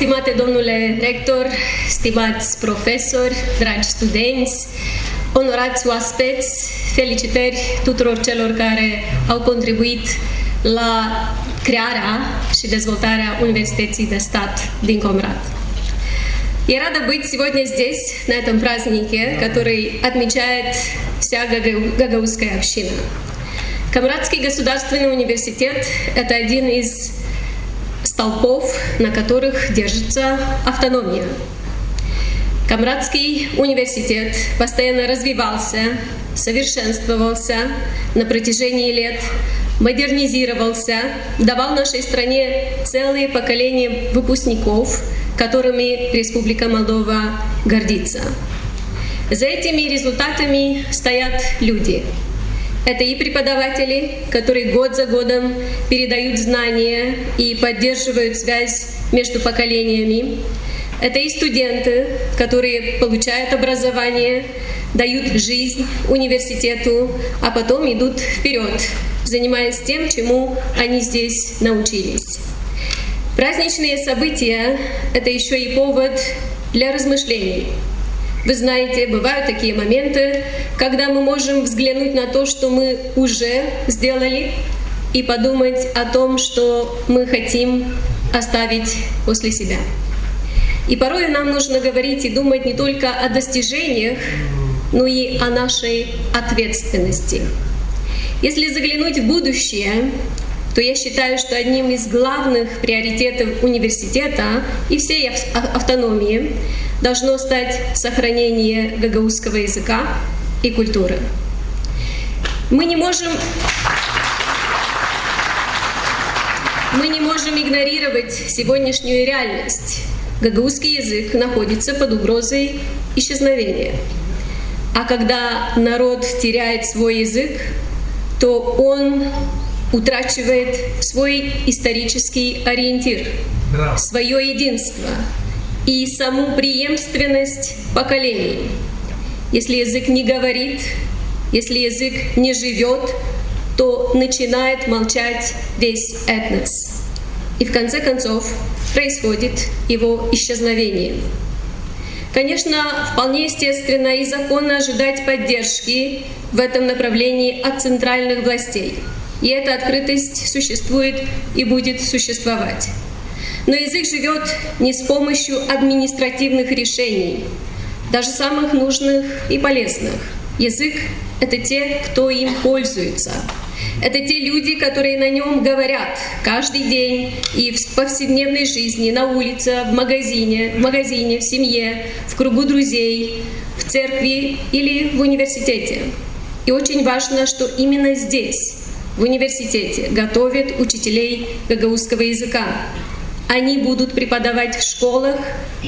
Stimate domnule rector, stimați profesori, dragi studenți, onorați oaspeți, felicitări tuturor celor care au contribuit la crearea și dezvolтarea Университета de Stat din Comrat. Я рада быть сегодня здесь, на этом празднике, который отмечает вся гагаузская община. Комратский государственный университет – это один из столпов, на которых держится автономия. Комратский университет постоянно развивался, совершенствовался на протяжении лет, модернизировался, давал нашей стране целые поколения выпускников, которыми Республика Молдова гордится. За этими результатами стоят люди. Это и преподаватели, которые год за годом передают знания и поддерживают связь между поколениями. Это и студенты, которые получают образование, дают жизнь университету, а потом идут вперед, занимаясь тем, чему они здесь научились. Праздничные события — это еще и повод для размышлений. Вы знаете, бывают такие моменты, когда мы можем взглянуть на то, что мы уже сделали, и подумать о том, что мы хотим оставить после себя. И порой нам нужно говорить и думать не только о достижениях, но и о нашей ответственности. Если заглянуть в будущее, то я считаю, что одним из главных приоритетов университета и всей автономии должно стать сохранение гагаузского языка и культуры. Мы не можем игнорировать сегодняшнюю реальность. Гагаузский язык находится под угрозой исчезновения. А когда народ теряет свой язык, то он утрачивает свой исторический ориентир, свое единство и саму преемственность поколений. Если язык не говорит, если язык не живет, то начинает молчать весь этнос. И в конце концов происходит его исчезновение. Конечно, вполне естественно и законно ожидать поддержки в этом направлении от центральных властей. И эта открытость существует и будет существовать. Но язык живет не с помощью административных решений, даже самых нужных и полезных. Язык — это те, кто им пользуется. Это те люди, которые на нем говорят каждый день и в повседневной жизни, на улице, в магазине, в семье, в кругу друзей, в церкви или в университете. И очень важно, что именно здесь, в университете, готовят учителей гагаузского языка. Они будут преподавать в школах,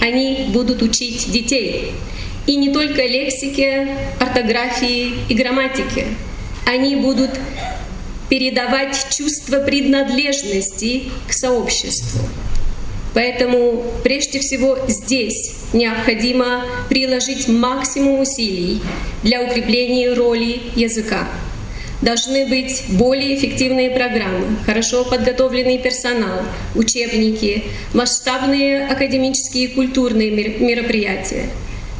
они будут учить детей. И не только лексике, орфографии и грамматике. Они будут передавать чувство принадлежности к сообществу. Поэтому прежде всего здесь необходимо приложить максимум усилий для укрепления роли языка. Должны быть более эффективные программы, хорошо подготовленный персонал, учебники, масштабные академические и культурные мероприятия.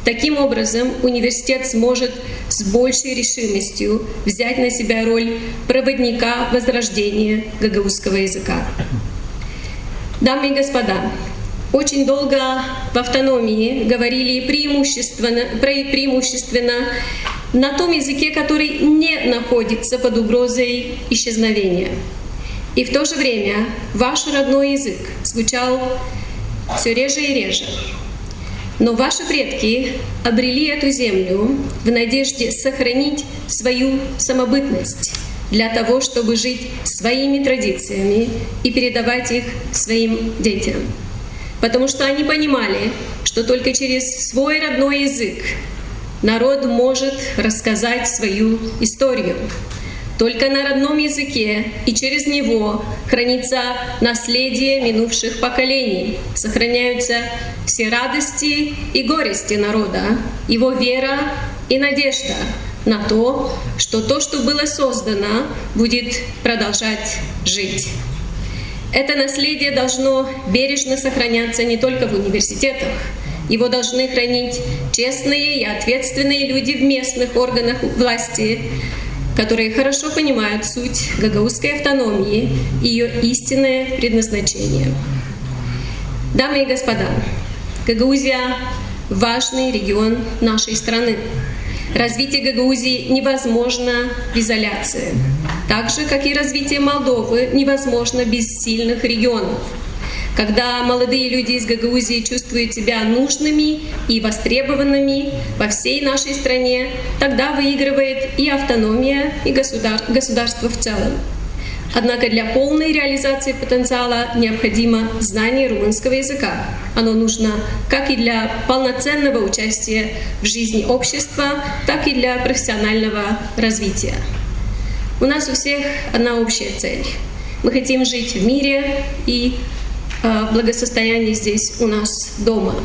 Таким образом, университет сможет с большей решимостью взять на себя роль проводника возрождения гагаузского языка. Дамы и господа, очень долго в автономии говорили преимущественно на том языке, который не находится под угрозой исчезновения. И в то же время ваш родной язык звучал все реже и реже. Но ваши предки обрели эту землю в надежде сохранить свою самобытность для того, чтобы жить своими традициями и передавать их своим детям. Потому что они понимали, что только через свой родной язык народ может рассказать свою историю. Только на родном языке и через него хранится наследие минувших поколений, сохраняются все радости и горести народа, его вера и надежда на то, что было создано, будет продолжать жить. Это наследие должно бережно сохраняться не только в университетах. Его должны хранить честные и ответственные люди в местных органах власти, которые хорошо понимают суть гагаузской автономии и ее истинное предназначение. Дамы и господа, Гагаузия – важный регион нашей страны. Развитие Гагаузии невозможно в изоляции, так же, как и развитие Молдовы невозможно без сильных регионов. Когда молодые люди из Гагаузии чувствуют себя нужными и востребованными во всей нашей стране, тогда выигрывает и автономия, и государство в целом. Однако для полной реализации потенциала необходимо знание румынского языка. Оно нужно как и для полноценного участия в жизни общества, так и для профессионального развития. У нас у всех одна общая цель. Мы хотим жить в мире и в благосостоянии здесь у нас дома.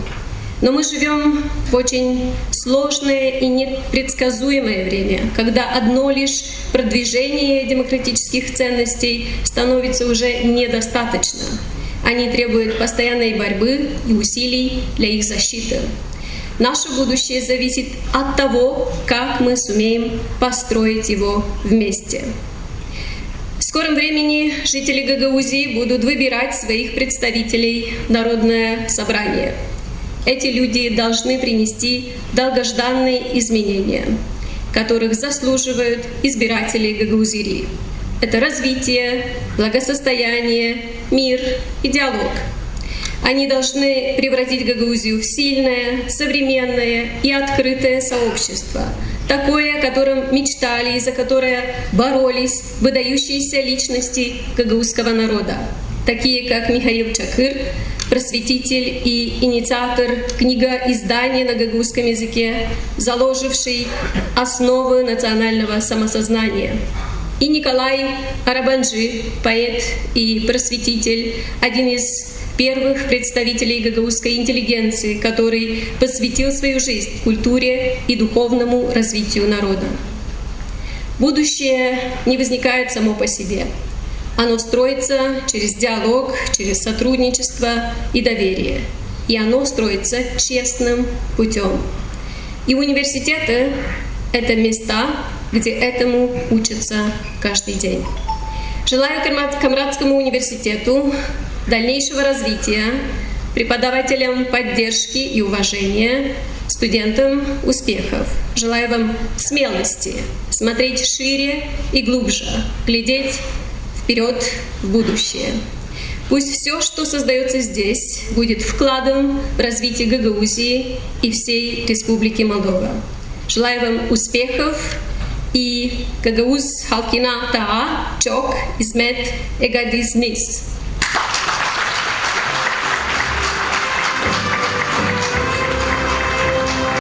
Но мы живем в очень сложное и непредсказуемое время, когда одно лишь продвижение демократических ценностей становится уже недостаточно. Они требуют постоянной борьбы и усилий для их защиты. Наше будущее зависит от того, как мы сумеем построить его вместе. В скором времени жители Гагаузии будут выбирать своих представителей в Народное собрание. Эти люди должны принести долгожданные изменения, которых заслуживают избиратели Гагаузии. Это развитие, благосостояние, мир и диалог. Они должны превратить Гагаузию в сильное, современное и открытое сообщество, такое, о котором мечтали и за которое боролись выдающиеся личности гагаузского народа, такие как Михаил Чакыр, просветитель и инициатор книгоиздания на гагаузском языке, заложивший основы национального самосознания, и Николай Арабанджи, поэт и просветитель, один из первых представителей гагаузской интеллигенции, который посвятил свою жизнь культуре и духовному развитию народа. Будущее не возникает само по себе. Оно строится через диалог, через сотрудничество и доверие. И оно строится честным путем. И университеты — это места, где этому учатся каждый день. Желаю Камрадскому университету дальнейшего развития, преподавателям поддержки и уважения, студентам успехов. Желаю вам смелости смотреть шире и глубже, глядеть вперед в будущее. Пусть все, что создается здесь, будет вкладом в развитие Гагаузии и всей Республики Молдова. Желаю вам успехов и Гагаuz Халкина Таа Чок Измет Эгадизмис.